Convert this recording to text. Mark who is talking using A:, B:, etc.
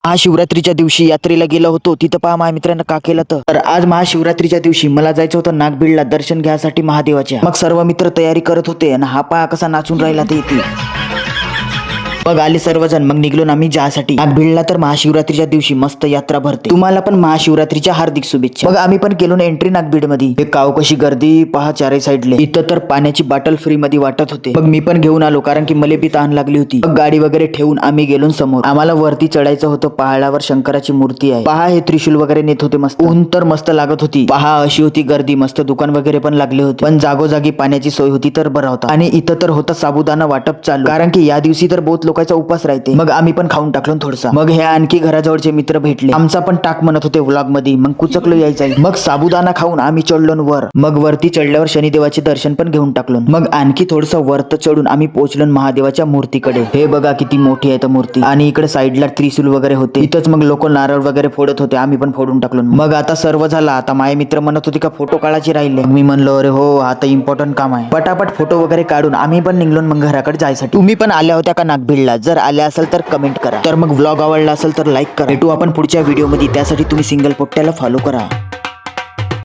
A: महाशिवरात्रीच्या दिवशी यात्रेला गेलो होतो. तिथं पहा माझ्या मित्रांना का केलं तर आज महाशिवरात्रीच्या दिवशी मला जायचं होतं नागबीडला दर्शन घ्यायसाठी महादेवाच्या. मग सर्व मित्र तयारी करत होते आणि हा पहा कसा नाचून राहिला ते इथे. मग आले सर्वजण. मग निघलो ना आम्ही जायसाठी नागबीडला. तर महाशिवरात्रीच्या दिवशी मस्त यात्रा भरते. तुम्हाला पण महाशिवरात्रीच्या हार्दिक शुभेच्छा. मग आम्ही पण केलो ना एंट्री नागबीड मध्ये. हे काव कशी गर्दी पहा चारही साईडले. इथं तर पाण्याची बॉटल फ्री मध्ये वाटत होते. मग मी पण घेऊन आलो कारण की मला बी तहान लागली होती. मग गाडी वगैरे ठेवून आम्ही गेलो समोर. आम्हाला वरती चढायचं होतं. पहाडावर शंकराची मूर्ती आहे. पहा हे त्रिशूल वगैरे नेत होते मस्त. ऊन तर मस्त लागत होती. पहा अशी होती गर्दी. मस्त दुकान वगैरे पण लागले होते. पण जागोजागी पाण्याची सोय होती तर बरा होता. आणि इथं तर होता साबुदाणा वाटप चालू कारण की या दिवशी तर बहुत लोकांचा उपास राहते. मग आम्ही पण खाऊन टाकलो थोडसा. मग हे आणखी घराजवळचे मित्र भेटले. आमचा पण टाक म्हणत होते व्लॉग मध्ये. मग कुचकलो यायचा. मग साबुदाणा खाऊन आम्ही चढलो वर. मग वरती चढल्यावर शनिदेवाचे दर्शन पण घेऊन टाकलो. मग आणखी थोडस वरत चढून आम्ही पोहोचलो महादेवाच्या मूर्तीकडे. हे बघा किती मोठी आहे मूर्ती. आणि इकडे साईडला त्रिशूल वगैरे होते. इथंच मग लोक नारळ वगैरे फोडत होते. आम्ही पण फोडून टाकलो. मग आता सर्व झाला. आता माझे मित्र म्हणत होते का फोटो काढायचे राहिले. मी म्हणलो अरे हो आता इम्पॉर्टंट काम आहे. पटापट फोटो वगैरे काढून आम्ही पण निघलो मग घराकडे जायसाठी. तुम्ही पण आल्या होत्या का नागबीडला? जर आल्या असेल तर कमेंट करा. तर मग व्लॉग आवडला असेल तर लाईक करा. भेटू आपण पुढच्या व्हिडिओ मध्ये. त्यासाठी तुम्ही सिंगल पोट्याला फॉलो करा.